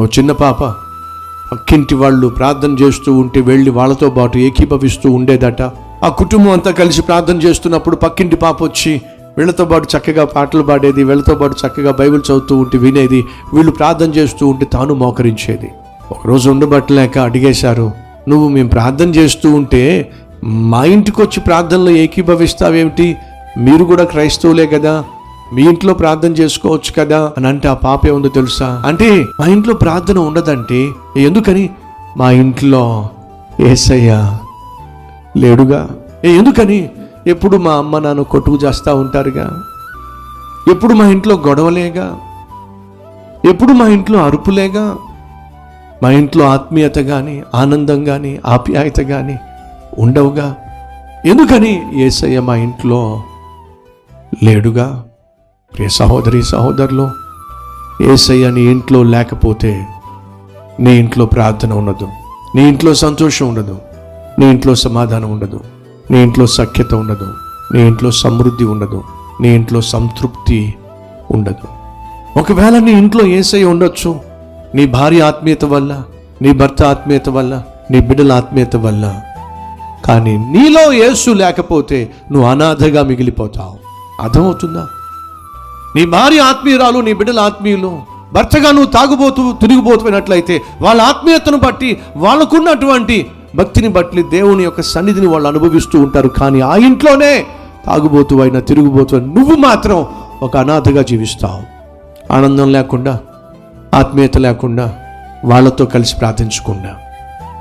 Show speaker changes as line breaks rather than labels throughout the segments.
ఓ చిన్న పాప పక్కింటి వాళ్ళు ప్రార్థన చేస్తూ ఉంటే వెళ్ళి వాళ్ళతో పాటు ఏకీభవిస్తూ ఉండేదట. ఆ కుటుంబం అంతా కలిసి ప్రార్థన చేస్తున్నప్పుడు పక్కింటి పాప వచ్చి వీళ్ళతో పాటు చక్కగా పాటలు పాడేది, వీళ్ళతో పాటు చక్కగా బైబిల్ చదువుతూ ఉంటే వినేది, వీళ్ళు ప్రార్థన చేస్తూ ఉంటే తాను మోకరించేది. ఒకరోజు ఉండబట్టలేక అడిగేశారు, నువ్వు మేము ప్రార్థన చేస్తూ ఉంటే మా ఇంటికి వచ్చి ప్రార్థనలో ఏకీభవిస్తావేమిటి? మీరు కూడా క్రైస్తవులే కదా, మీ ఇంట్లో ప్రార్థన చేసుకోవచ్చు కదా అని అంటే ఆ పాప ఏముందో తెలుసా? అంటే మా ఇంట్లో ప్రార్థన ఉండదంటే ఎందుకని? మా ఇంట్లో యేసయ్య లేడుగా. ఎందుకని? ఎప్పుడు మా అమ్మ నాన్న కొట్టుకు చేస్తూ ఉంటారుగా, ఎప్పుడు మా ఇంట్లో గొడవలేగా, ఎప్పుడు మా ఇంట్లో అరుపులేగా, మా ఇంట్లో ఆత్మీయత కానీ ఆనందం కానీ ఆప్యాయత కానీ ఉండవుగా. ఎందుకని? యేసయ్య మా ఇంట్లో లేడుగా. ప్రియ సహోదరి సహోదరులు, యేసయ్య నీ ఇంట్లో లేకపోతే నీ ఇంట్లో ప్రార్థన ఉండదు, నీ ఇంట్లో సంతోషం ఉండదు, నీ ఇంట్లో సమాధానం ఉండదు, నీ ఇంట్లో సఖ్యత ఉండదు, నీ ఇంట్లో సమృద్ధి ఉండదు, నీ ఇంట్లో సంతృప్తి ఉండదు. ఒకవేళ నీ ఇంట్లో యేసయ్య ఉండొచ్చు, నీ భార్య ఆత్మీయత వల్ల, నీ భర్త ఆత్మీయత వల్ల, నీ బిడ్డల ఆత్మీయత వల్ల, కానీ నీలో యేసు లేకపోతే నువ్వు అనాథగా మిగిలిపోతావు. అర్థమవుతుందా? నీ భార్య ఆత్మీయురాలు, నీ బిడ్డల ఆత్మీయులు, భర్తగా నువ్వు తాగుబోతూ తిరిగిపోతున్నట్లయితే వాళ్ళ ఆత్మీయతను బట్టి, వాళ్ళకున్నటువంటి భక్తిని బట్టి దేవుని యొక్క సన్నిధిని వాళ్ళు అనుభవిస్తూ ఉంటారు. కానీ ఆ ఇంట్లోనే తాగుబోతూ అయినా తిరుగుబోతూ నువ్వు మాత్రం ఒక అనాథగా జీవిస్తావు. ఆనందం లేకుండా, ఆత్మీయత లేకుండా, వాళ్ళతో కలిసి ప్రార్థించకుండా.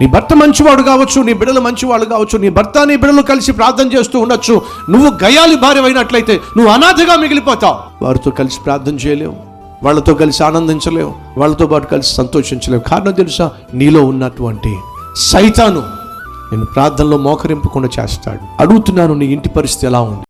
నీ భర్త మంచివాడు కావచ్చు, నీ బిడ్డలు మంచివాడు కావచ్చు, నీ భర్త నీ బిడ్డలు కలిసి ప్రార్థన చేస్తూ ఉండొచ్చు. నువ్వు గయాలి భార్య అయినట్లయితే నువ్వు అనాథగా మిగిలిపోతావు. వారితో కలిసి ప్రార్థన చేయలేవు, వాళ్ళతో కలిసి ఆనందించలేవు, వాళ్ళతో పాటు కలిసి సంతోషించలేవు. కారణం తెలుసా? నీలో ఉన్నటువంటి సైతాను నేను ప్రార్థనలో మోకరింపకుండా చేస్తాడు. అడుగుతున్నాను, నీ ఇంటి పరిస్థితి ఎలా ఉంది?